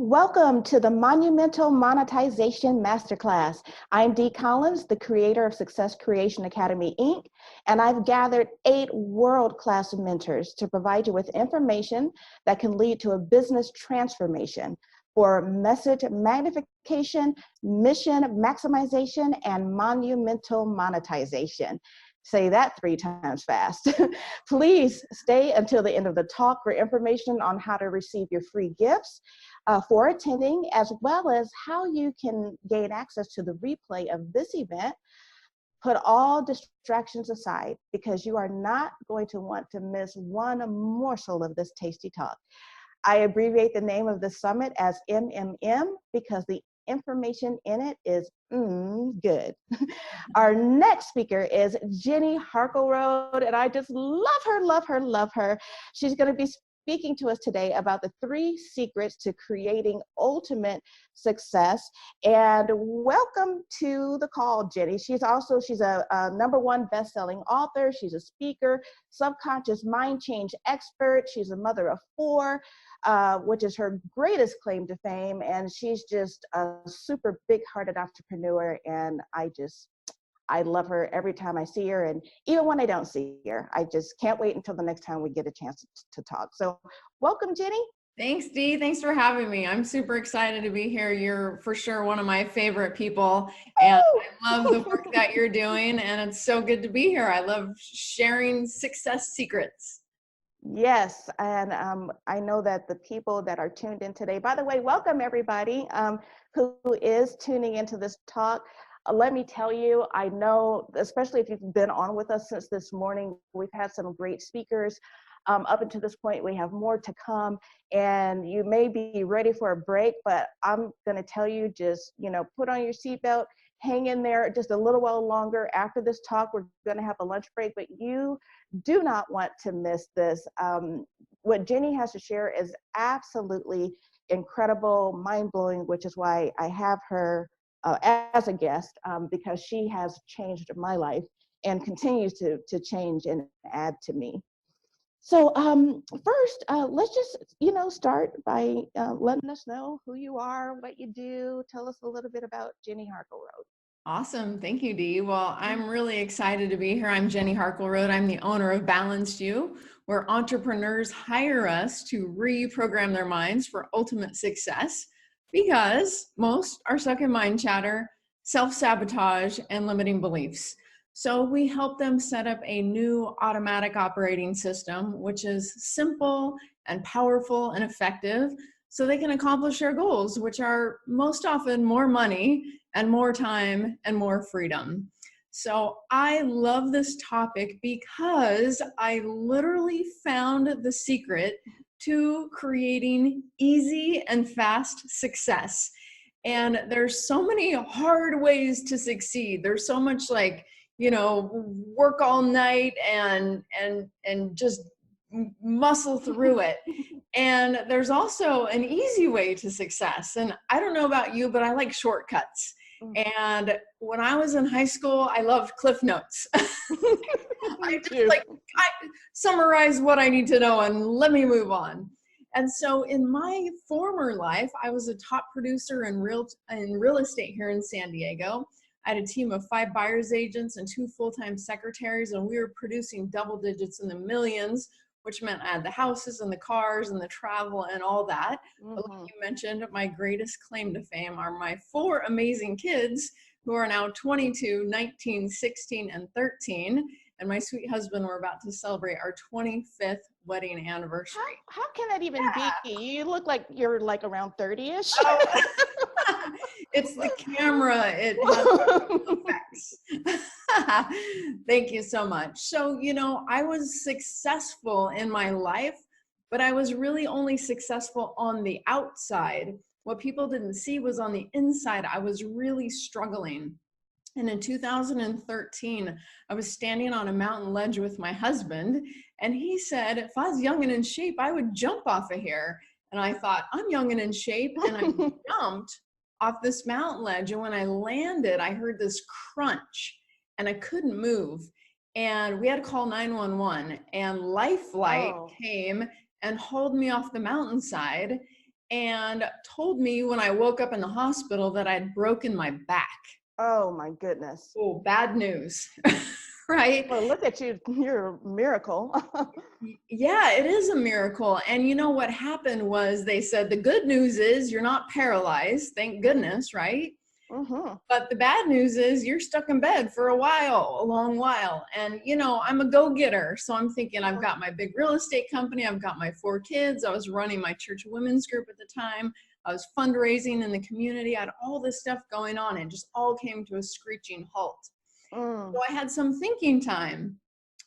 Welcome to the Monumental Monetization Masterclass. I'm Dee Collins, the creator of Success Creation Academy, Inc., and I've gathered 8 world-class mentors to provide you with information that can lead to a business transformation for message magnification, mission maximization, and monumental monetization. Say that 3 times fast. Please stay until the end of the talk for information on how to receive your free gifts for attending, as well as how you can gain access to the replay of this event. Put all distractions aside because you are not going to want to miss one morsel of this tasty talk. I abbreviate the name of the summit as MMM because the information in it is good. Our next speaker is Jenny Harkleroad, and I just love her, love her, love her. She's going to be speaking to us today about the 3 secrets to creating ultimate success. And welcome to the call, Jenny. She's a #1 best-selling author. She's a speaker, subconscious mind change expert. She's a mother of 4, which is her greatest claim to fame. And she's just a super big-hearted entrepreneur. And I love her every time I see her, and even when I don't see her, I just can't wait until the next time we get a chance to talk. So welcome, Jenny. Thanks, Dee. Thanks for having me. I'm super excited to be here. You're for sure one of my favorite people, and I love the work that you're doing, and it's so good to be here. I love sharing success secrets. Yes, and I know that the people that are tuned in today, by the way, welcome everybody who is tuning into this talk. Let me tell you, I know, especially if you've been on with us since this morning, we've had some great speakers. Up until this point, we have more to come, and you may be ready for a break, but I'm going to tell you, just, put on your seatbelt, hang in there just a little while longer. After this talk, we're going to have a lunch break, but you do not want to miss this. What Jenny has to share is absolutely incredible, mind-blowing, which is why I have her as a guest, because she has changed my life and continues to change and add to me. So first, let's just, start by letting us know who you are, what you do. Tell us a little bit about Jenny Harkleroad. Awesome. Thank you, Dee. Well, I'm really excited to be here. I'm Jenny Harkleroad. I'm the owner of Balanced You, where entrepreneurs hire us to reprogram their minds for ultimate success, because most are stuck in mind chatter, self-sabotage, and limiting beliefs. So we help them set up a new automatic operating system, which is simple and powerful and effective, so they can accomplish their goals, which are most often more money and more time and more freedom. So I love this topic because I literally found the secret to creating easy and fast success. And there's so many hard ways to succeed. There's so much work all night and just muscle through it. And there's also an easy way to success. And I don't know about you, but I like shortcuts. And when I was in high school, I loved Cliff Notes. I summarize what I need to know and let me move on. And so in my former life, I was a top producer in real estate here in San Diego. I had a team of 5 buyer's agents and 2 full-time secretaries, and we were producing double digits in the millions, which meant I had the houses and the cars and the travel and all that. But like you mentioned, my greatest claim to fame are my 4 amazing kids who are now 22, 19, 16, and 13. And my sweet husband, we're about to celebrate our 25th wedding anniversary. How can that even be? You look like you're like around 30-ish. Oh. It's the camera. It has effects. Thank you so much. So, I was successful in my life, but I was really only successful on the outside. What people didn't see was on the inside, I was really struggling. And in 2013, I was standing on a mountain ledge with my husband, and he said, if I was young and in shape, I would jump off of here. And I thought, I'm young and in shape, and I jumped off this mountain ledge. And when I landed, I heard this crunch, and I couldn't move. And we had to call 911, and Life Flight came and hauled me off the mountainside. and told me when I woke up in the hospital that I'd broken my back. Oh my goodness. Oh, bad news, right? Well, look at you. You're a miracle. Yeah, it is a miracle. And you know what happened was they said the good news is you're not paralyzed, thank goodness, right? Mm-hmm. But the bad news is you're stuck in bed for a while, a long while. And, you know, I'm a go-getter. So I'm thinking I've got my big real estate company. I've got my 4 kids. I was running my church women's group at the time. I was fundraising in the community. I had all this stuff going on. It just all came to a screeching halt. So I had some thinking time.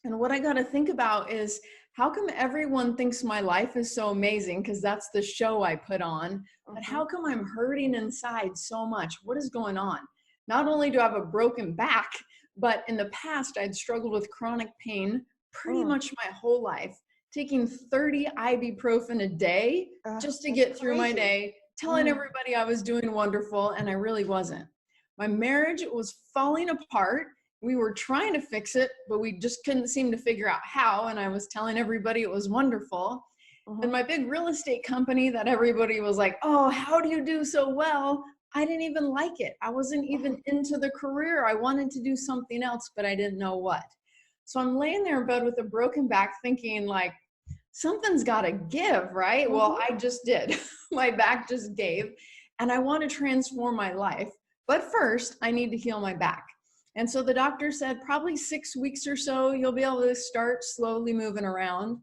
And what I got to think about is, how come everyone thinks my life is so amazing? Because that's the show I put on. But how come I'm hurting inside so much? What is going on? Not only do I have a broken back, but in the past, I'd struggled with chronic pain pretty much my whole life, taking 30 ibuprofen a day just to get through my day, telling everybody I was doing wonderful, and I really wasn't. My marriage was falling apart. We were trying to fix it, but we just couldn't seem to figure out how. And I was telling everybody it was wonderful. And my big real estate company that everybody was like, oh, how do you do so well? I didn't even like it. I wasn't even into the career. I wanted to do something else, but I didn't know what. So I'm laying there in bed with a broken back thinking like, something's got to give, right? Well, I just did. My back just gave. And I want to transform my life. But first, I need to heal my back. And so the doctor said, probably 6 weeks or so, you'll be able to start slowly moving around.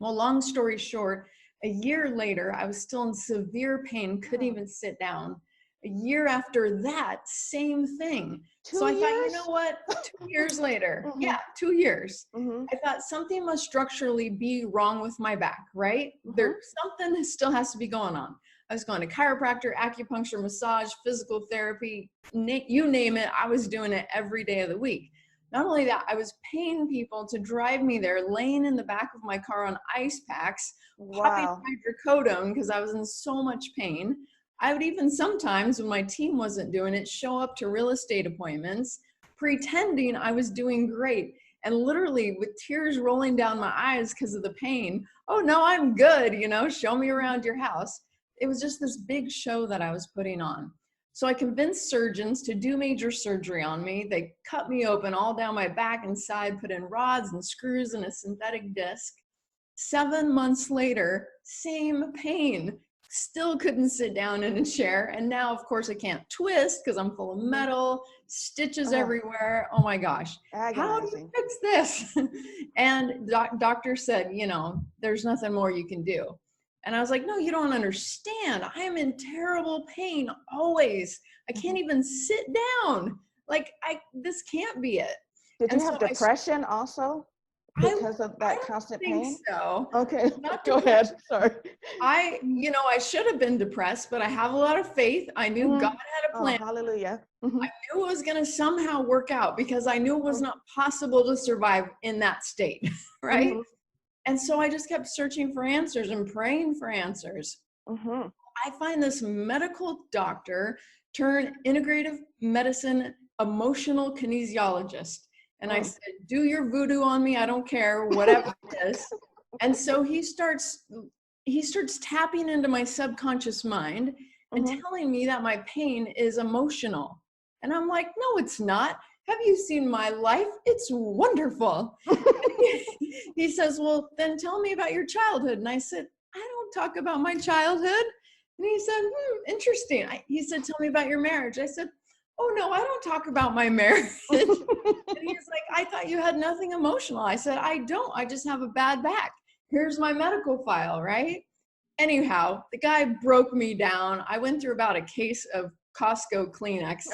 Well, long story short, a year later, I was still in severe pain, couldn't even sit down. A year after that, same thing. 2 So I years? thought, you know what? 2 years later, yeah, 2 years. I thought something must structurally be wrong with my back, right? Something still has to be going on. I was going to chiropractor, acupuncture, massage, physical therapy, you name it. I was doing it every day of the week. Not only that, I was paying people to drive me there, laying in the back of my car on ice packs, popping hydrocodone because I was in so much pain. I would even sometimes, when my team wasn't doing it, show up to real estate appointments, pretending I was doing great. And literally with tears rolling down my eyes because of the pain. Oh, no, I'm good. You know, show me around your house. It was just this big show that I was putting on. So I convinced surgeons to do major surgery on me. They cut me open all down my back and side, put in rods and screws and a synthetic disc. 7 months later, same pain. Still couldn't sit down in a chair. And now, of course, I can't twist because I'm full of metal, stitches everywhere. Oh my gosh. How do you fix this? And doctor said, you know, there's nothing more you can do. And I was like, no, you don't understand. I am in terrible pain always. I can't even sit down. Like, this can't be it. Did you have depression also because of that constant pain? I think so. Okay, go ahead. Sorry. I should have been depressed, but I have a lot of faith. I knew God had a plan. Oh, hallelujah. I knew it was going to somehow work out because I knew it was not possible to survive in that state, right? And so I just kept searching for answers and praying for answers. I find this medical doctor turned integrative medicine emotional kinesiologist. And I said, do your voodoo on me. I don't care, whatever it is. And so he starts tapping into my subconscious mind and telling me that my pain is emotional. And I'm like, no, it's not. Have you seen my life? It's wonderful. He says, well, then tell me about your childhood. And I said, I don't talk about my childhood. And he said, interesting. He said, tell me about your marriage. I said, oh no, I don't talk about my marriage. And he's like, I thought you had nothing emotional. I said, I don't, I just have a bad back. Here's my medical file, right? Anyhow, the guy broke me down. I went through about a case of Costco Kleenex,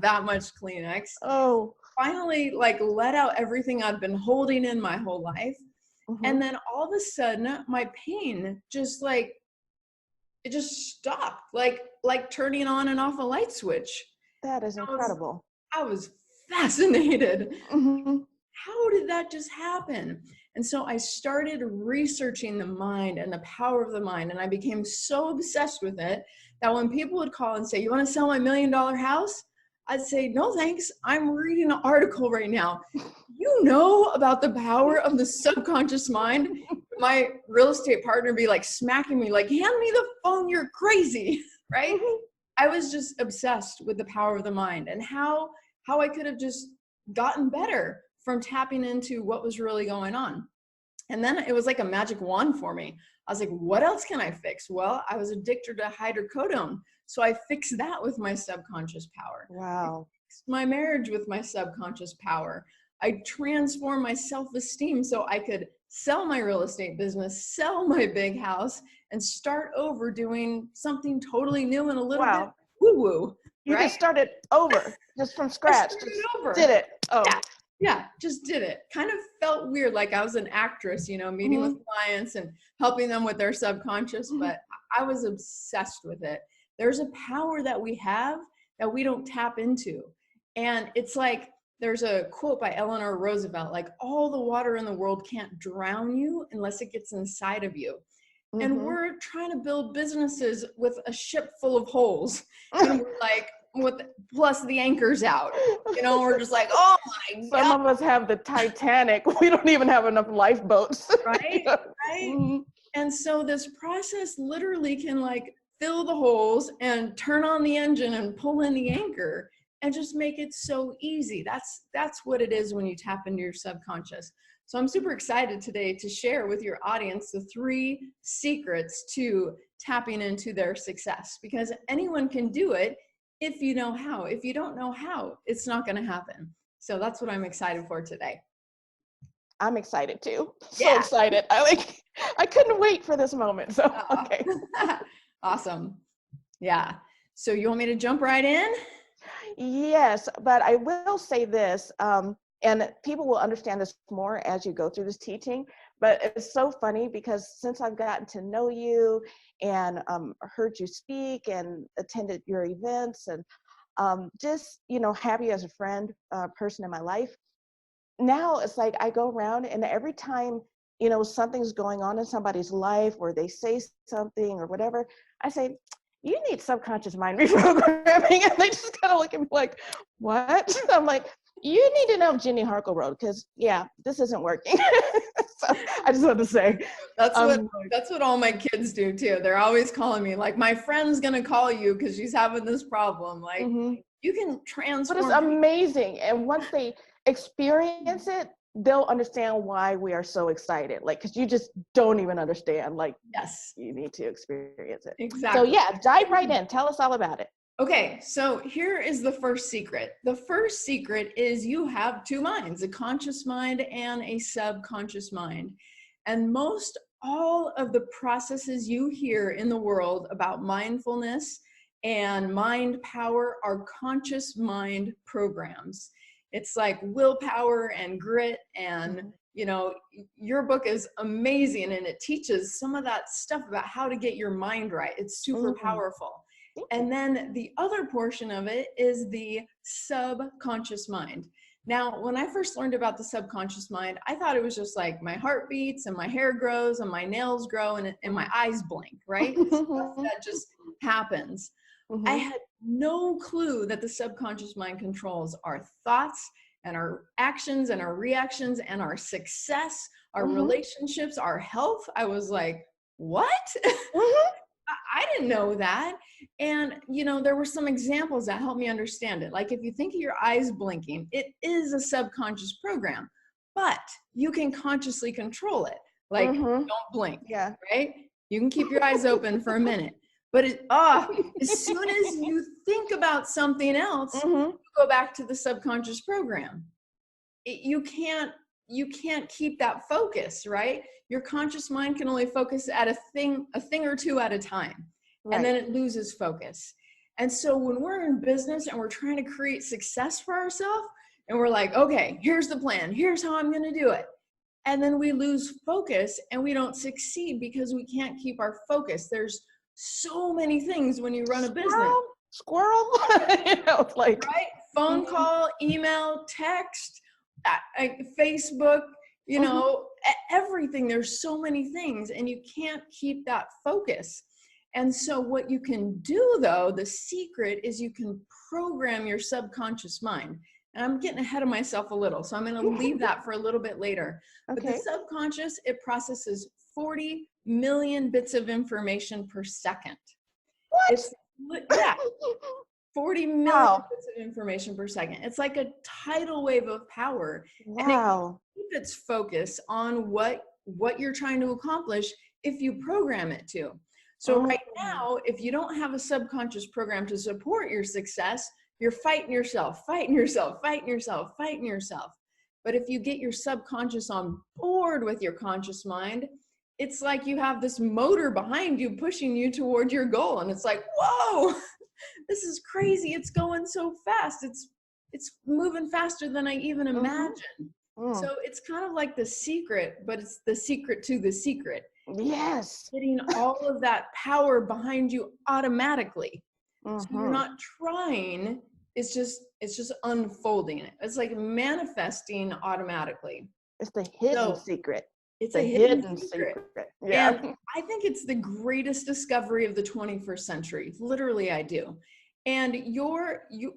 that much Kleenex. Finally, let out everything I've been holding in my whole life. And then all of a sudden, my pain just it just stopped, like turning on and off a light switch. That is incredible. I was fascinated. How did that just happen? And so I started researching the mind and the power of the mind. And I became so obsessed with it that when people would call and say, you want to sell my $1 million house? I'd say, no, thanks. I'm reading an article right now. You know about the power of the subconscious mind? my real estate partner be like smacking me, like, hand me the phone, you're crazy, right? I was just obsessed with the power of the mind and how I could have just gotten better from tapping into what was really going on. And then it was like a magic wand for me. I was like, what else can I fix? Well, I was addicted to hydrocodone. So I fixed that with my subconscious power. Wow. I fixed my marriage with my subconscious power. I transformed my self-esteem so I could sell my real estate business, sell my big house, and start over doing something totally new and a little bit woo-woo. You right? just started over, just from scratch. Just over. did it. Oh. Yeah, just did it. Kind of felt weird, like I was an actress, you know, meeting with clients and helping them with their subconscious, but I was obsessed with it. There's a power that we have that we don't tap into. And it's like, there's a quote by Eleanor Roosevelt, like, all the water in the world can't drown you unless it gets inside of you. And we're trying to build businesses with a ship full of holes. And we're like, plus the anchor's out, you know, we're just like, oh my God. Some of us have the Titanic. We don't even have enough lifeboats. Right? Right? And so this process literally can like fill the holes and turn on the engine and pull in the anchor and just make it so easy. That's what it is when you tap into your subconscious. So I'm super excited today to share with your audience the 3 secrets to tapping into their success, because anyone can do it if you know how. If you don't know how, it's not going to happen. So that's what I'm excited for today. I'm excited too. So excited. I couldn't wait for this moment. So, okay. Awesome. Yeah. So you want me to jump right in? Yes, but I will say this, and people will understand this more as you go through this teaching, but it's so funny because since I've gotten to know you and heard you speak and attended your events and just, you know, have you as a friend, person in my life, now it's like I go around and every time, you know, something's going on in somebody's life or they say something or whatever, I say, you need subconscious mind reprogramming. And they just kind of look at me like, what? I'm like, you need to know Jenny Harkleroad because, yeah, this isn't working. So I just want to say. That's what all my kids do too. They're always calling me like, my friend's going to call you because she's having this problem. Like, you can transform. But it's amazing. And once they experience it, they'll understand why we are so excited. Like, because you just don't even understand. Like, yes, you need to experience it. Exactly. So yeah, dive right in. Tell us all about it. Okay, so here is the first secret. The first secret is you have 2 minds, a conscious mind and a subconscious mind. And most all of the processes you hear in the world about mindfulness and mind power are conscious mind programs. It's like willpower and grit, and you know, your book is amazing and it teaches some of that stuff about how to get your mind right. It's super powerful. And then the other portion of it is the subconscious mind. Now, when I first learned about the subconscious mind, I thought it was just like my heart beats and my hair grows and my nails grow and my eyes blink, right? Stuff that just happens. I had no clue that the subconscious mind controls our thoughts and our actions and our reactions and our success, our relationships, our health. I was like, what? I didn't know that. And, you know, there were some examples that helped me understand it. Like if you think of your eyes blinking, it is a subconscious program, but you can consciously control it. Like don't blink, right? You can keep your eyes open for a minute, but as soon as you think about something else, you go back to the subconscious program. You can't keep that focus, right? Your conscious mind can only focus at a thing or two at a time, and then it loses focus. And so when we're in business and we're trying to create success for ourselves, and we're like, okay, here's the plan, here's how I'm going to do it. And then we lose focus and we don't succeed because we can't keep our focus. There's so many things when you run a business. Squirrel, you know, it's like right? Phone call, email, text, Facebook, you know, everything. There's so many things and you can't keep that focus. And so what you can do though, the secret is you can program your subconscious mind. and I'm getting ahead of myself a little, so I'm going to leave that for a little bit later. But the Okay. subconscious, it processes 40 million bits of information per second. What? It's, yeah, 40 million Wow. bits of information per second. It's like a tidal wave of power. And it can Wow. keep its focus on what you're trying to accomplish if you program it to. So right now, if you don't have a subconscious program to support your success, you're fighting yourself, fighting yourself, fighting yourself, fighting yourself. But if you get your subconscious on board with your conscious mind, it's like you have this motor behind you pushing you toward your goal. And it's like, whoa, this is crazy. It's going so fast. It's moving faster than I even imagined. So it's kind of like the secret, but it's the secret to the secret. Yes. Getting all of that power behind you automatically. So you're not trying, it's just unfolding. It's like manifesting automatically. It's the hidden secret. It's the a hidden secret. Yeah. Yeah. And I think it's the greatest discovery of the 21st century. Literally, I do. And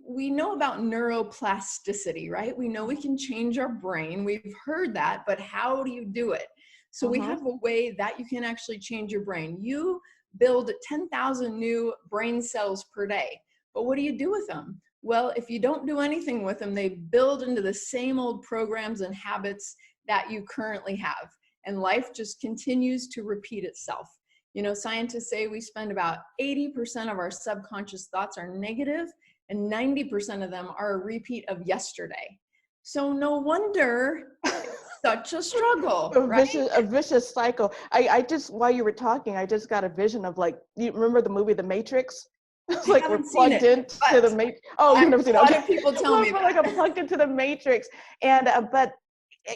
we know about neuroplasticity, right? We know we can change our brain. We've heard that, but how do you do it? So we have a way that you can actually change your brain. You build 10,000 new brain cells per day. But what do you do with them? Well, if you don't do anything with them, they build into the same old programs and habits that you currently have. And life just continues to repeat itself. You know, scientists say we spend about 80% of our subconscious thoughts are negative, and 90% of them are a repeat of yesterday. So no wonder it's such a struggle, right? A vicious cycle. I just, while you were talking, I just got a vision of, like, you remember the movie The Matrix? It's like we're plugged into the Matrix. Oh, you've never seen it. A lot of people tell me that. Like I'm plugged into the Matrix. And but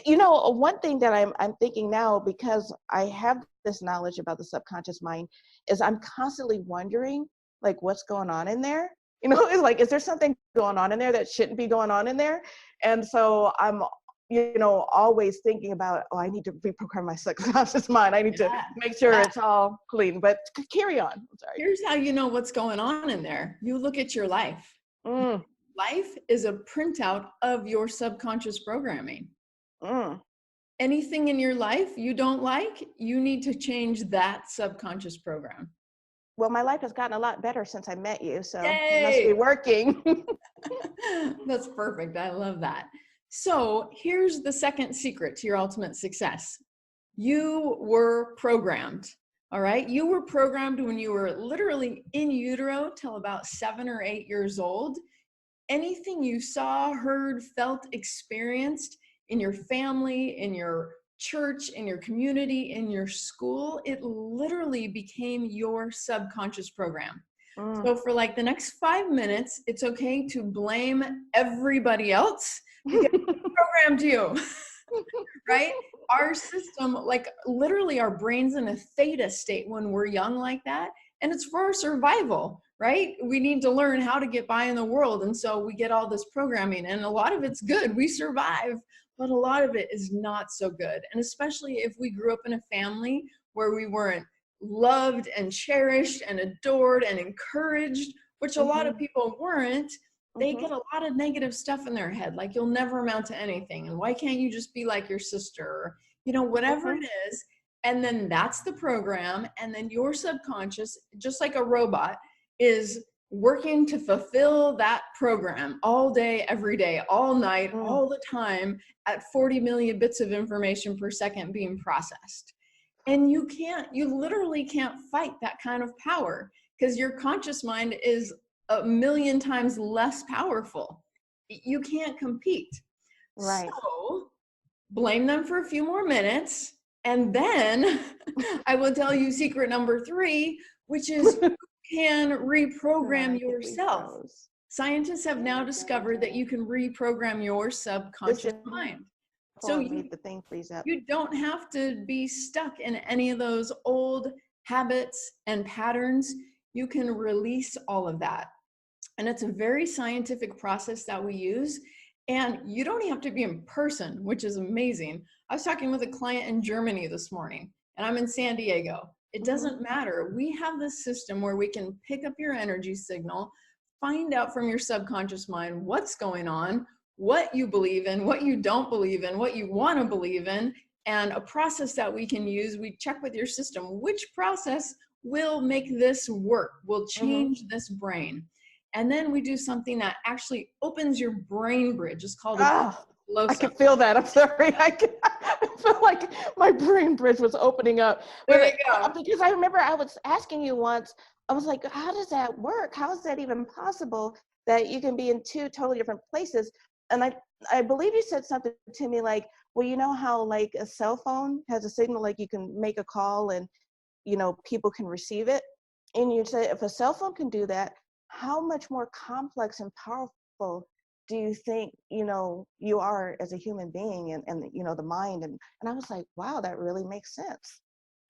you know, one thing that I'm thinking now, because I have this knowledge about the subconscious mind, is I'm constantly wondering, like, what's going on in there? You know, it's like, is there something going on in there that shouldn't be going on in there? And so I'm, you know, always thinking about, oh, I need to reprogram my subconscious mind. I need to make sure it's all clean. But carry on. I'm sorry. Here's how you know what's going on in there. You look at your life. Life is a printout of your subconscious programming. Anything in your life you don't like, you need to change that subconscious program. Well, my life has gotten a lot better since I met you, so Yay! it must be working. That's perfect. I love that. So here's the second secret to your ultimate success. You were programmed. All right. You were programmed when you were literally in utero till about 7 or 8 years old. Anything you saw, heard, felt, experienced in your family, in your church, in your community, in your school, it literally became your subconscious program. So for like the next 5 minutes, it's okay to blame everybody else because they programmed you, right? Our system, like literally our brain's in a theta state when we're young like that. And it's for our survival, right? We need to learn how to get by in the world. And so we get all this programming, and a lot of it's good. We survive, but a lot of it is not so good. And especially if we grew up in a family where we weren't loved and cherished and adored and encouraged, which a lot of people weren't, they get a lot of negative stuff in their head. Like, you'll never amount to anything. And why can't you just be like your sister? Or, you know, whatever it is. And then that's the program. And then your subconscious, just like a robot, is working to fulfill that program all day, every day, all night, all the time at 40 million bits of information per second being processed. And you literally can't fight that kind of power because your conscious mind is a million times less powerful. You can't compete. Right. So blame them for a few more minutes. And then I will tell you secret number 3, which is you can reprogram yourself. Scientists have now discovered that you can reprogram your subconscious mind. So you don't have to be stuck in any of those old habits and patterns. You can release all of that. And it's a very scientific process that we use. And you don't have to be in person, which is amazing. I was talking with a client in Germany this morning, and I'm in San Diego. It doesn't matter. We have this system where we can pick up your energy signal, find out from your subconscious mind what's going on, what you believe in, what you don't believe in, what you want to believe in, and a process that we can use. We check with your system, which process will make this work, will change this brain. And then we do something that actually opens your brain bridge. It's called a I can feel that. I'm sorry. I feel like my brain bridge was opening up. There you go. Because I remember I was asking you once, I was like, how does that work? How is that even possible that you can be in two totally different places? And I believe you said something to me like, well, you know how like a cell phone has a signal, like you can make a call and, you know, people can receive it. And you say, if a cell phone can do that, how much more complex and powerful do you think, you know, you are as a human being and you know, the mind? And I was like, wow, that really makes sense.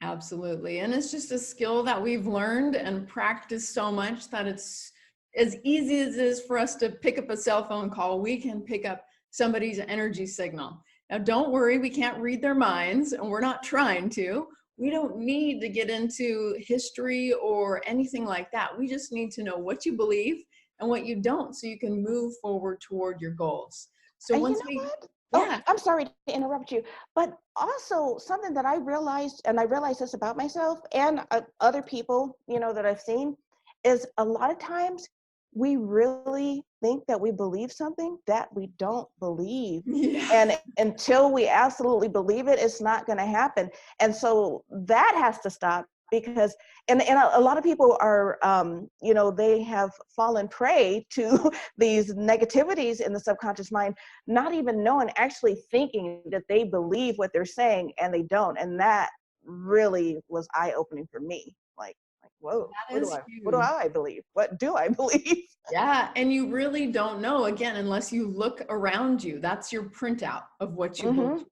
Absolutely. And it's just a skill that we've learned and practiced so much that it's as easy as it is for us to pick up a cell phone call, we can pick up somebody's energy signal. Now, don't worry, we can't read their minds, and we're not trying to. We don't need to get into history or anything like that. We just need to know what you believe and what you don't, so you can move forward toward your goals. So And once you know we, what? Oh, yeah, I'm sorry to interrupt you, but also something that I realized, and I realized this about myself and other people, you know, that I've seen, is a lot of times we really think that we believe something that we don't believe. yeah, And until we absolutely believe it, it's not going to happen. And so that has to stop because, and a lot of people are, you know, they have fallen prey to these negativities in the subconscious mind, not even knowing, actually thinking that they believe what they're saying and they don't. And that really was eye-opening for me. Like, whoa, that is what do huge. I believe? What do I believe? Yeah, and you really don't know, again, unless you look around you. That's your printout of what you believe. Mm-hmm.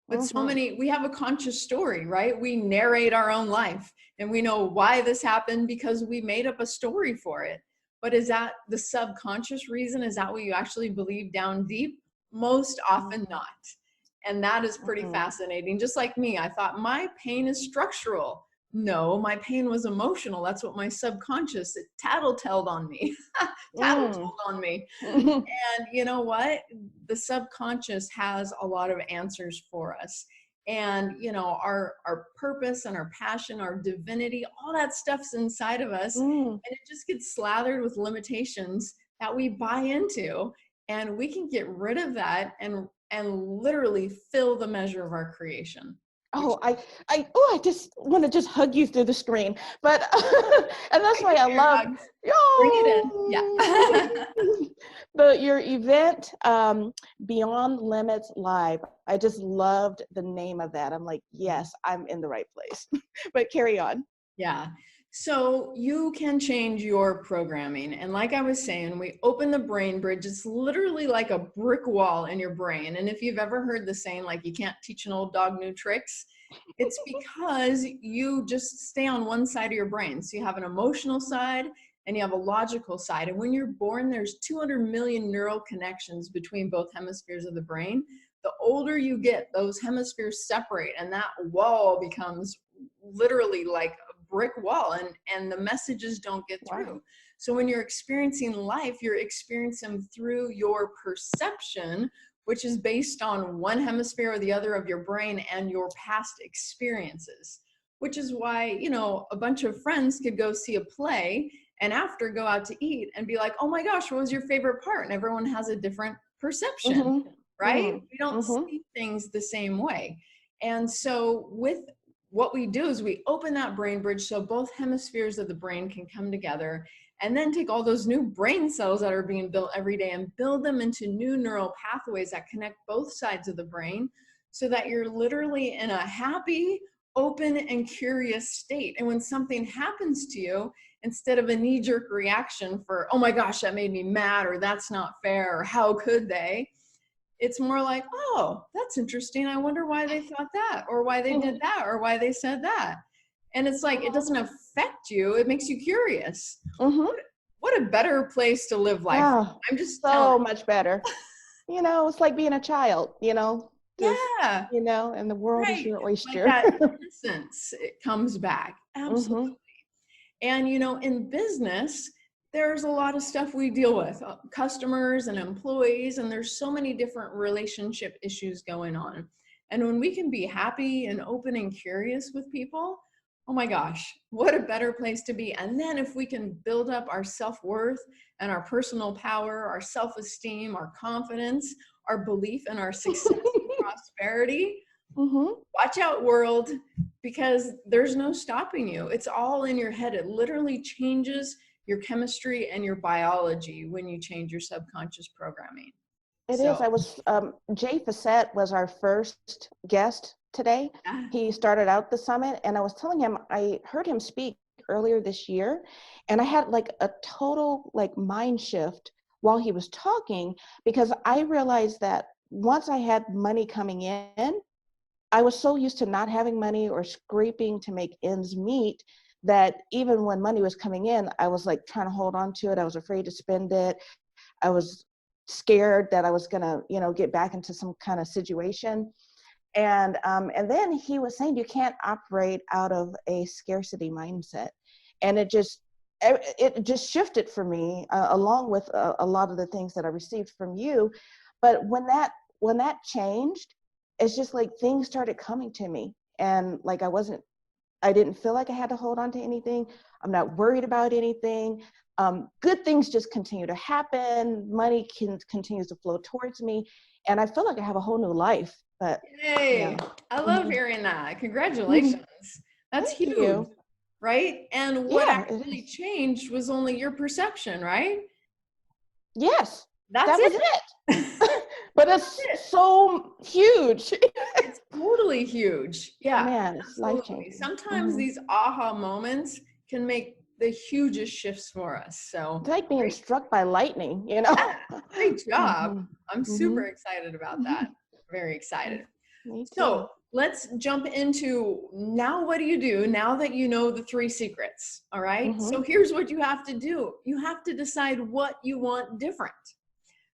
But so Mm-hmm. many, we have a conscious story, right? We narrate our own life and we know why this happened because we made up a story for it. But is that the subconscious reason? Is that what you actually believe down deep? Most often not. And that is pretty Mm-hmm. fascinating. Just like me, I thought my pain is structural. No, my pain was emotional. That's what my subconscious, it tattletaled on me, Mm. tattletaled on me. Mm. And you know what? The subconscious has a lot of answers for us. And you know, our purpose and our passion, our divinity, all that stuff's inside of us. Mm. And it just gets slathered with limitations that we buy into. And we can get rid of that and literally fill the measure of our creation. Which Oh, I just want to just hug you through the screen, but and that's I why give I you your love hugs. Bring it in. yo Yeah. your event, Beyond Limits Live. I just loved the name of that. I'm like, yes, I'm in the right place. But carry on. Yeah. So you can change your programming. And like I was saying, we open the brain bridge. It's literally like a brick wall in your brain. And if you've ever heard the saying, like, you can't teach an old dog new tricks, it's because you just stay on one side of your brain. So you have an emotional side and you have a logical side. And when you're born, there's 200 million neural connections between both hemispheres of the brain. The older you get, those hemispheres separate and that wall becomes literally like brick wall, and the messages don't get through. Wow. So when you're experiencing life, you're experiencing them through your perception, which is based on one hemisphere or the other of your brain and your past experiences, which is why, you know, a bunch of friends could go see a play and after go out to eat and be like, oh my gosh, what was your favorite part? And everyone has a different perception, Mm-hmm. right? We don't Mm-hmm. see things the same way. And so with what we do is we open that brain bridge so both hemispheres of the brain can come together, and then take all those new brain cells that are being built every day and build them into new neural pathways that connect both sides of the brain so that you're literally in a happy, open, and curious state. And when something happens to you, instead of a knee-jerk reaction for, oh my gosh, that made me mad, or that's not fair, or how could they, it's more like, oh, that's interesting. I wonder why they thought that, or why they did that, or why they said that. And it's like, it doesn't affect you. It makes you curious. Mm-hmm. What a better place to live life. Oh, I'm just telling so much better. You know, it's like being a child, you know, you. just, Yeah, you know, and the world is right. your It's like oyster. that innocence, it comes back. Absolutely. Mm-hmm. And, you know, in business, there's a lot of stuff we deal with, customers and employees, and there's so many different relationship issues going on. And when we can be happy and open and curious with people, oh my gosh, what a better place to be. And then if we can build up our self-worth and our personal power, our self-esteem, our confidence, our belief in our success and prosperity, watch out, world, because there's no stopping you. It's all in your head. It literally changes your chemistry and your biology when you change your subconscious programming. It is. I was, Jay Facette was our first guest today. He started out the summit, and I was telling him, I heard him speak earlier this year, and I had like a total like mind shift while he was talking, because I realized that once I had money coming in, I was so used to not having money or scraping to make ends meet that even when money was coming in, I was like trying to hold on to it. I was afraid to spend it. I was scared that I was gonna, you know, get back into some kind of situation. And then he was saying you can't operate out of a scarcity mindset, and it just shifted for me, along with a lot of the things that I received from you. But when that changed, it's just like things started coming to me, and like I didn't feel like I had to hold on to anything. I'm not worried about anything. Good things just continue to happen. Money continues to flow towards me, and I feel like I have a whole new life. But yay, yeah. I love hearing that. Congratulations. That's Thank huge, you. right? And what Yeah, actually changed was only your perception, right? yes, That's that was it. it. But it's so huge. It's totally huge. Yeah, Man, it's life absolutely. changing. Sometimes these aha moments can make the hugest shifts for us. So It's like being great, struck by lightning, you know? great job. I'm super Mhm. excited about that. Very excited. Me So too. let's jump into now. What do you do now that you know the 3 secrets? All right. So Mhm. here's what you have to do. You have to decide what you want different.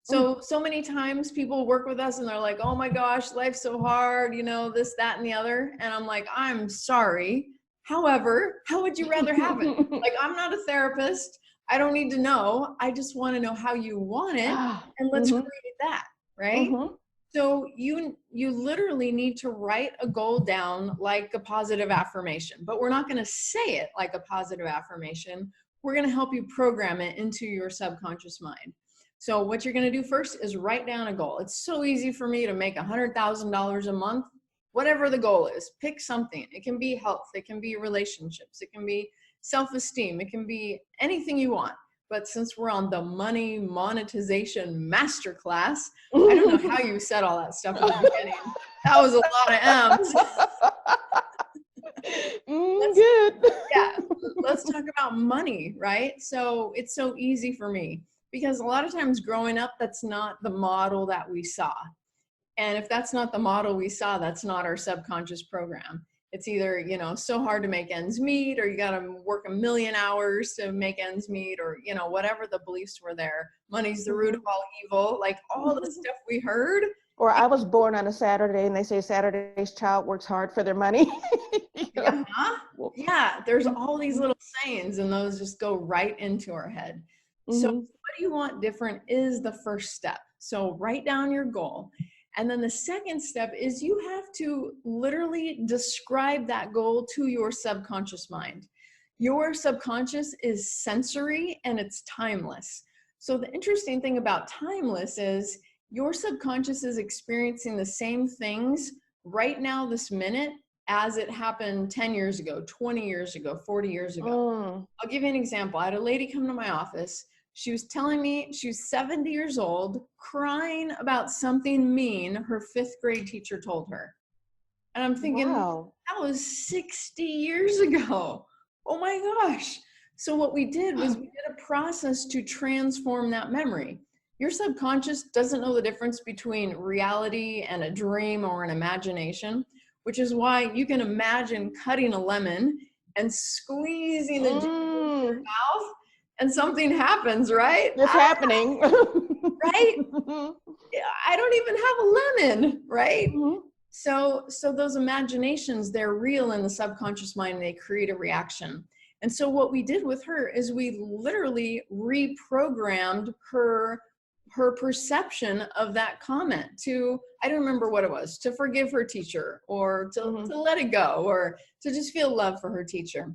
So many times people work with us and they're like, oh my gosh, life's so hard, you know, this, that, and the other. And I'm like, I'm sorry. However, how would you rather have it? Like, I'm not a therapist. I don't need to know. I just want to know how you want it. And let's Mhm. create that, right? Mhm. So you literally need to write a goal down like a positive affirmation, but we're not going to say it like a positive affirmation. We're going to help you program it into your subconscious mind. So what you're going to do first is write down a goal. It's so easy for me to make $100,000 a month. Whatever the goal is, pick something. It can be health. It can be relationships. It can be self-esteem. It can be anything you want. But since we're on the money monetization masterclass, I don't know how you said all that stuff at the beginning. That was a lot of M's. Good. Yeah, let's talk about money, right? So it's so easy for me because a lot of times growing up, that's not the model that we saw. And if that's not the model we saw, that's not our subconscious program. It's either, you know, so hard to make ends meet, or you got to work 1,000,000 hours to make ends meet, or, you know, whatever the beliefs were there. Money's the root of all evil, like all the stuff we heard. Or I was born on a Saturday, and they say Saturday's child works hard for their money. Yeah, yeah, there's all these little sayings, and those just go right into our head. So what do you want different is the first step. So write down your goal. And then the second step is you have to literally describe that goal to your subconscious mind. Your subconscious is sensory and it's timeless. So the interesting thing about timeless is your subconscious is experiencing the same things right now, this minute, as it happened 10 years ago, 20 years ago, 40 years ago. I'll give you an example. I had a lady come to my office. She was telling me she was 70 years old, crying about something mean her 5th grade teacher told her. And I'm thinking, Wow. that was 60 years ago. Oh my gosh. So what we did was we did a process to transform that memory. Your subconscious doesn't know the difference between reality and a dream or an imagination, which is why you can imagine cutting a lemon and squeezing the juice into your mouth and something happens, right? It's happening. Right? I don't even have a lemon, right? So those imaginations, they're real in the subconscious mind, and they create a reaction. And so what we did with her is we literally reprogrammed her perception of that comment to, I don't remember what it was, to forgive her teacher, or to let it go, or to just feel love for her teacher.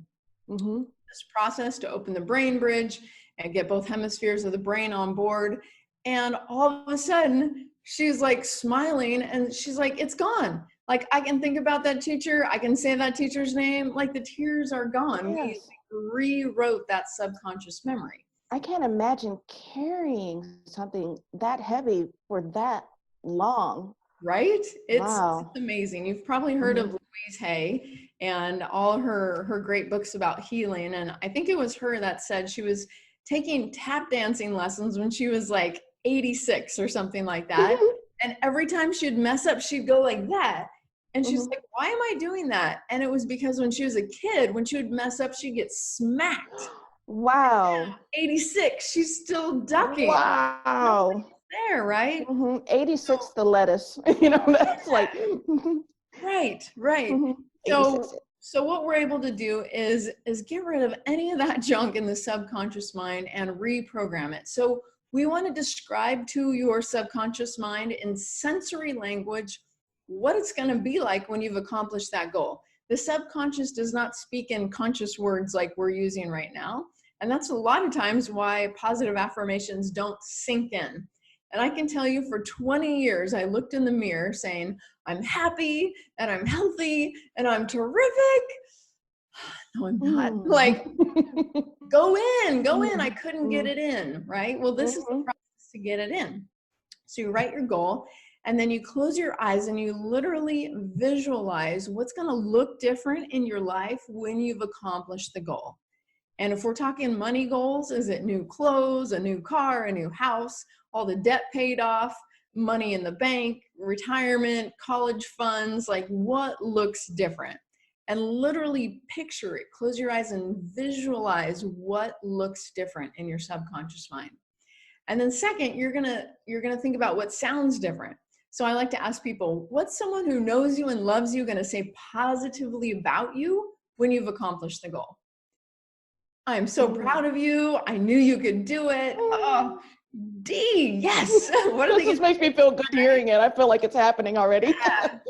This process to open the brain bridge and get both hemispheres of the brain on board. And all of a sudden, she's like smiling and she's like, it's gone. Like, I can think about that teacher. I can say that teacher's name. Like, the tears are gone. Yes. We rewrote that subconscious memory. I can't imagine carrying something that heavy for that long. Right? It's Wow. amazing. You've probably heard of Louise Hay and all her great books about healing. And I think it was her that said she was taking tap dancing lessons when she was like 86 or something like that. And every time she'd mess up, she'd go like that. And she's like, why am I doing that? And it was because when she was a kid, when she would mess up, she'd get smacked. Wow. 86, she's still ducking. Wow. There, right? 86, the lettuce. You know, that's like. Right. So what we're able to do is get rid of any of that junk in the subconscious mind and reprogram it. So we want to describe to your subconscious mind in sensory language what it's going to be like when you've accomplished that goal. The subconscious does not speak in conscious words like we're using right now. And that's a lot of times why positive affirmations don't sink in. And I can tell you, for 20 years, I looked in the mirror saying, I'm happy and I'm healthy and I'm terrific. No, I'm not. Like, go in. I couldn't get it in, right? Well, this is the process to get it in. So you write your goal, and then you close your eyes and you literally visualize what's going to look different in your life when you've accomplished the goal. And if we're talking money goals, is it new clothes, a new car, a new house, all the debt paid off, money in the bank, retirement, college funds, like what looks different? And literally picture it, close your eyes and visualize what looks different in your subconscious mind. And then second, you're gonna think about what sounds different. So I like to ask people, what's someone who knows you and loves you gonna say positively about you when you've accomplished the goal? I'm so proud of you. I knew you could do it. Oh, D, yes. What are this just makes me feel good hearing it. I feel like it's happening already. Yeah.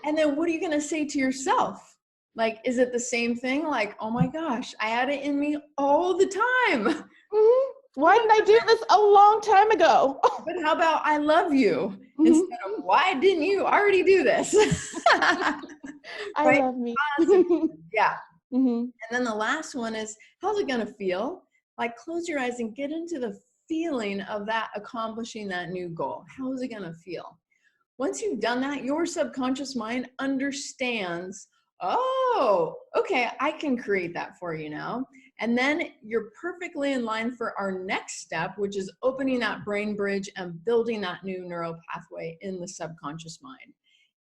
And then what are you going to say to yourself? Like, is it the same thing? Like, oh my gosh, I had it in me all the time. Why didn't I do this a long time ago? But how about I love you instead of why didn't you already do this? I love me. Yeah. And then the last one is, how's it going to feel? Like, close your eyes and get into the feeling of that accomplishing that new goal. How is it going to feel? Once you've done that, your subconscious mind understands, oh, okay, I can create that for you now. And then you're perfectly in line for our next step, which is opening that brain bridge and building that new neural pathway in the subconscious mind.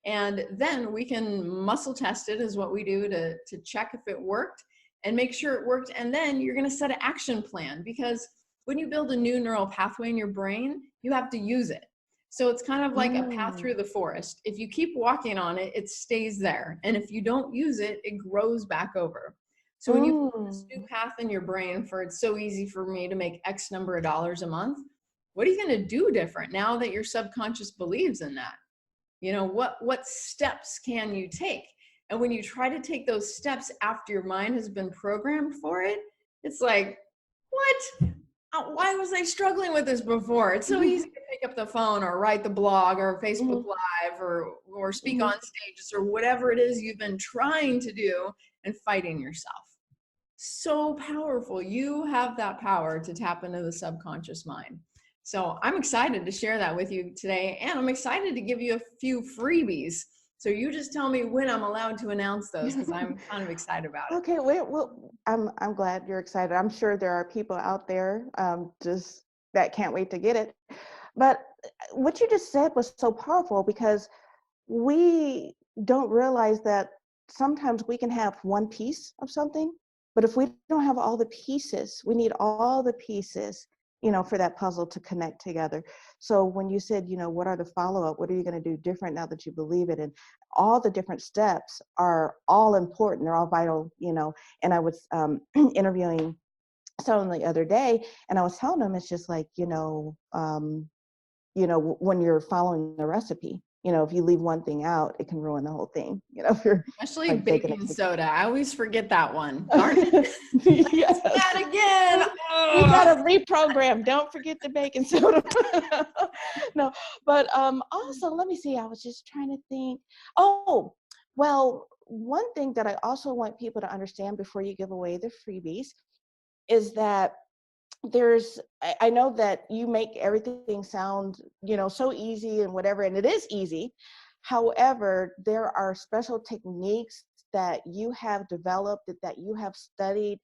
And then we can muscle test it, is what we do to check if it worked and make sure it worked. And then you're going to set an action plan, because when you build a new neural pathway in your brain, you have to use it. So it's kind of like a path through the forest. If you keep walking on it, it stays there. And if you don't use it, it grows back over. So when you put this new path in your brain for, it's so easy for me to make X number of dollars a month, what are you going to do different now that your subconscious believes in that? You know, what steps can you take? And when you try to take those steps after your mind has been programmed for it, it's like, what? Why was I struggling with this before? It's so easy to pick up the phone or write the blog or Facebook Live or speak on stages or whatever it is you've been trying to do and fighting yourself. So powerful. You have that power to tap into the subconscious mind. So I'm excited to share that with you today, and I'm excited to give you a few freebies. So you just tell me when I'm allowed to announce those, because I'm kind of excited about it. Okay, well, I'm glad you're excited. I'm sure there are people out there just that can't wait to get it. But what you just said was so powerful, because we don't realize that sometimes we can have one piece of something, but if we don't have all the pieces, we need all the pieces for that puzzle to connect together. So when you said, what are the follow-up, what are you going to do different now that you believe it? And all the different steps are all important. They're all vital, and I was interviewing someone the other day, and I was telling them, it's just like, when you're following the recipe, if you leave one thing out, it can ruin the whole thing. If you're Especially like baking soda. I always forget that one. Darn it. Yes. That again. You Oh. gotta reprogram. Don't forget the baking soda. No, but also, let me see. I was just trying to think. Oh, well, one thing that I also want people to understand before you give away the freebies is that I know that you make everything sound, so easy and whatever, and it is easy. However, there are special techniques that you have developed, that you have studied,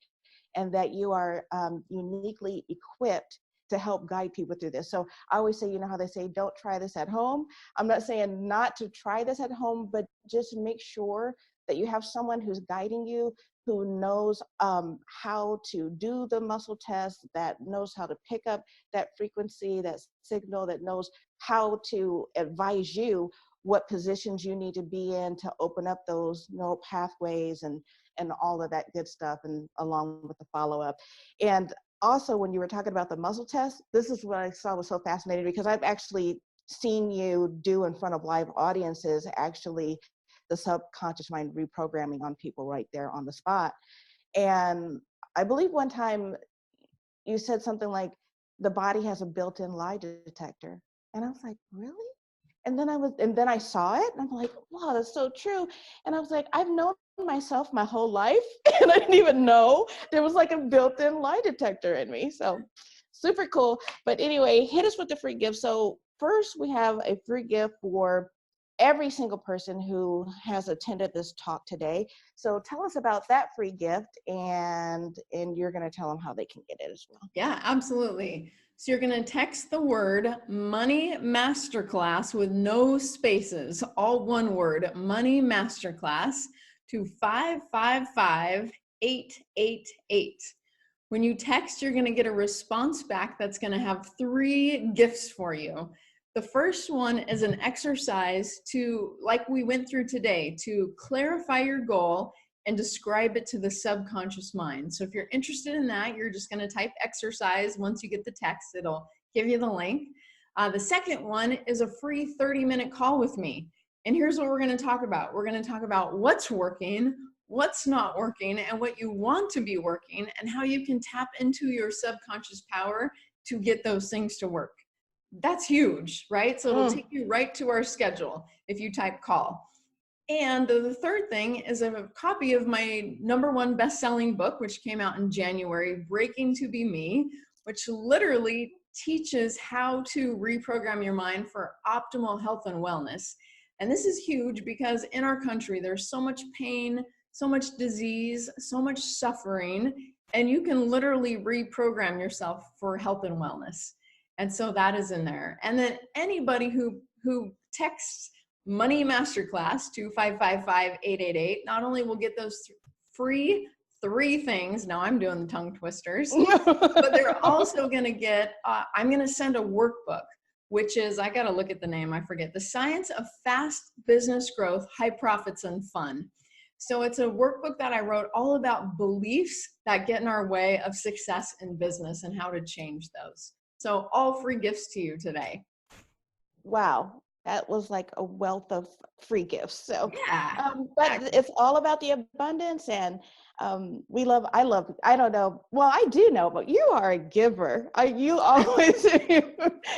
and that you are uniquely equipped to help guide people through this. So I always say, how they say, don't try this at home. I'm not saying not to try this at home, but just make sure that you have someone who's guiding you, who knows how to do the muscle test, that knows how to pick up that frequency, that signal, that knows how to advise you what positions you need to be in to open up those neural pathways and all of that good stuff, and along with the follow-up. And also, when you were talking about the muscle test, this is what I saw was so fascinating, because I've actually seen you do in front of live audiences, actually the subconscious mind reprogramming on people right there on the spot. And I believe one time you said something like, the body has a built-in lie detector. And I was like, really? And then I saw it, and I'm like, wow, that's so true. And I was like, I've known myself my whole life, and I didn't even know there was like a built-in lie detector in me. So super cool. But anyway, hit us with the free gift. So first, we have a free gift for every single person who has attended this talk today. So tell us about that free gift, and you're going to tell them how they can get it as well. Yeah, absolutely. So you're going to text the word Money Masterclass with no spaces, all one word, Money Masterclass, to 555888. When you text, you're going to get a response back that's going to have 3 gifts for you. The first one is an exercise to, like we went through today, to clarify your goal and describe it to the subconscious mind. So if you're interested in that, you're just going to type exercise. Once you get the text, it'll give you the link. The second one is a free 30-minute call with me. And here's what we're going to talk about. We're going to talk about what's working, what's not working, and what you want to be working, and how you can tap into your subconscious power to get those things to work. That's huge, right? So it'll take you right to our schedule if you type call. And the third thing is a copy of my #1 best-selling book, which came out in January, Breaking to Be Me, which literally teaches how to reprogram your mind for optimal health and wellness. And this is huge because in our country, there's so much pain, so much disease, so much suffering, and you can literally reprogram yourself for health and wellness. And so that is in there. And then anybody who texts Money Masterclass to 555888 not only will get those free 3 things, now I'm doing the tongue twisters, but they're also going to get, I'm going to send a workbook, which is, I got to look at the name, I forget, The Science of Fast Business Growth, High Profits, and Fun. So it's a workbook that I wrote all about beliefs that get in our way of success in business and how to change those. So all free gifts to you today. Wow. That was like a wealth of free gifts. So, yeah, but it's all about the abundance, and I don't know. Well, I do know, but you are a giver. You always,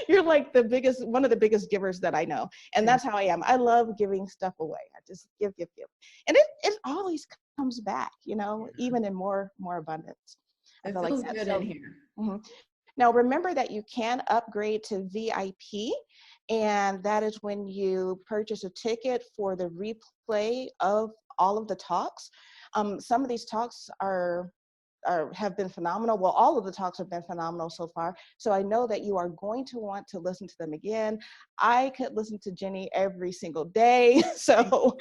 you're like one of the biggest givers that I know. And that's how I am. I love giving stuff away. I just give. And it always comes back, even in more abundance. I feel feels like that. Good in here. Mm-hmm. Now, remember that you can upgrade to VIP, and that is when you purchase a ticket for the replay of all of the talks. Some of these talks have been phenomenal. Well, all of the talks have been phenomenal so far. So I know that you are going to want to listen to them again. I could listen to Jenny every single day. So,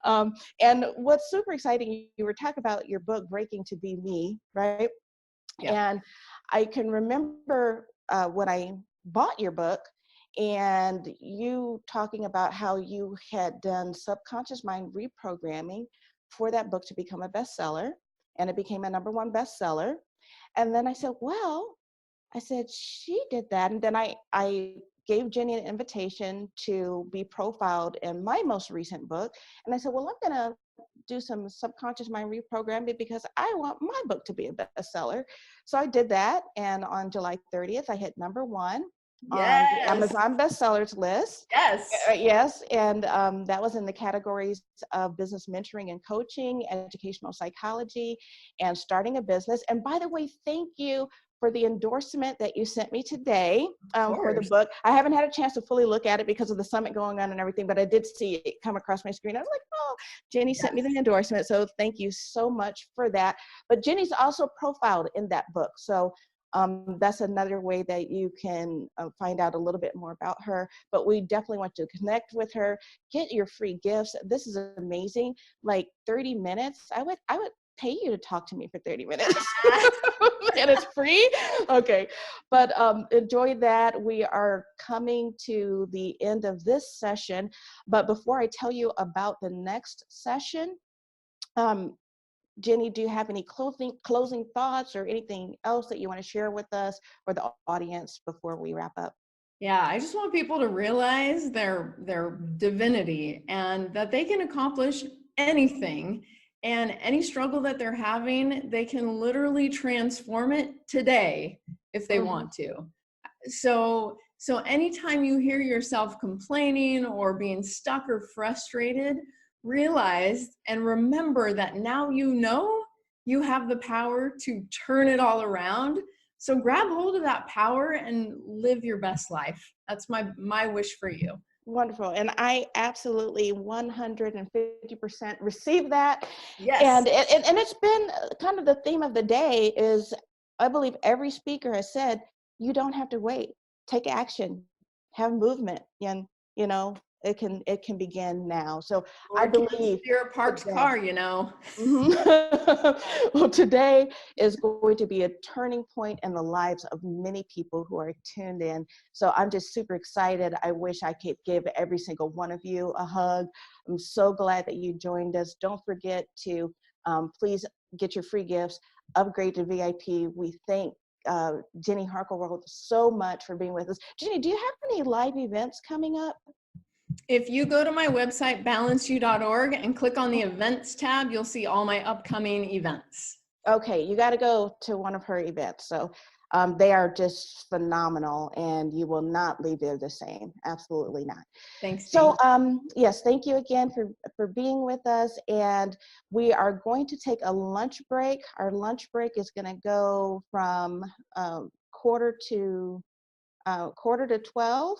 and what's super exciting, you were talking about your book, Breaking to Be Me, right? Yeah. And I can remember when I bought your book, and you talking about how you had done subconscious mind reprogramming for that book to become a bestseller, and it became a #1 bestseller. And then I said, well, I said, she did that. And then I gave Jenny an invitation to be profiled in my most recent book. And I said, well, I'm going to do some subconscious mind reprogramming because I want my book to be a bestseller. So I did that. And on July 30th, I hit #1 on the Yes. Amazon bestsellers list. Yes. Yes, and that was in the categories of business mentoring and coaching, educational psychology, and starting a business. And by the way, thank you for the endorsement that you sent me today Of for the course. book. I haven't had a chance to fully look at it because of the summit going on and everything, but I did see it come across my screen. I was like, oh, Jenny sent me the endorsement. So thank you so much for that. But Jenny's also profiled in that book. So that's another way that you can find out a little bit more about her. But we definitely want to connect with her, get your free gifts. This is amazing. Like 30 minutes. I would pay you to talk to me for 30 minutes. And it's free. Okay. But enjoy that. We are coming to the end of this session. But before I tell you about the next session, Jenny, do you have any closing thoughts or anything else that you want to share with us or the audience before we wrap up? Yeah, I just want people to realize their divinity and that they can accomplish anything, and any struggle that they're having, they can literally transform it today if they want to. So anytime you hear yourself complaining or being stuck or frustrated, realize and remember that now you know you have the power to turn it all around. So grab hold of that power and live your best life. That's my wish for you. Wonderful. And I absolutely 150% receive that. Yes. And it's been kind of the theme of the day is, I believe every speaker has said, you don't have to wait. Take action, have movement, and it can begin now. So I Or can believe steer a parked today. car, you know. Well, today is going to be a turning point in the lives of many people who are tuned in. So I'm just super excited. I wish I could give every single one of you a hug. I'm so glad that you joined us. Don't forget to please get your free gifts, upgrade to VIP. We thank Jenny Harkleroad so much for being with us. Jenny, do you have any live events coming up? If you go to my website, balanceyou.org, and click on the events tab, you'll see all my upcoming events. Okay, you got to go to one of her events. So they are just phenomenal, and you will not leave there the same. Absolutely not. Thanks, Dee. So yes, thank you again for being with us. And we are going to take a lunch break. Our lunch break is going to go from quarter to 12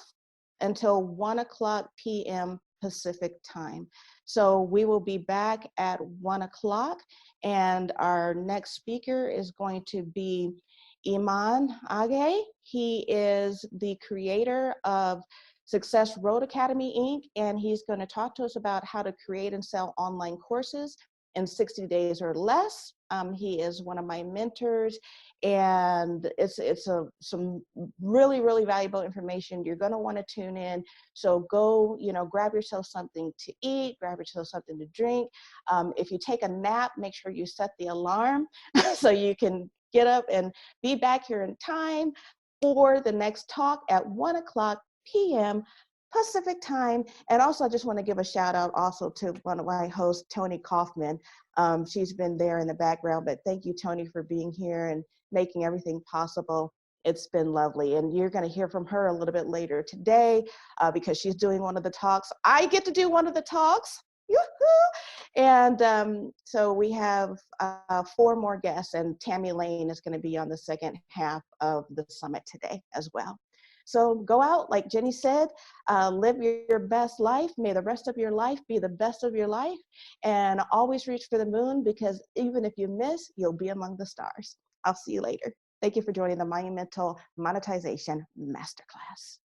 until 1:00 p.m. Pacific time. So we will be back at 1:00, and our next speaker is going to be Iman Age. He is the creator of Success Road Academy, Inc., and he's going to talk to us about how to create and sell online courses in 60 days or less. He is one of my mentors, and it's some really, really valuable information. You're going to want to tune in. So go, grab yourself something to eat, grab yourself something to drink. If you take a nap, make sure you set the alarm so you can get up and be back here in time for the next talk at 1:00 p.m. Pacific time. And also, I just want to give a shout out also to one of my hosts, Tony Kaufman. She's been there in the background, but thank you, Tony, for being here and making everything possible. It's been lovely. And you're going to hear from her a little bit later today because she's doing one of the talks. I get to do one of the talks. Yoo-hoo! And so we have 4 more guests, and Tammy Lane is going to be on the second half of the summit today as well. So go out, like Jenny said, live your best life. May the rest of your life be the best of your life. And always reach for the moon, because even if you miss, you'll be among the stars. I'll see you later. Thank you for joining the Monumental Monetization Masterclass.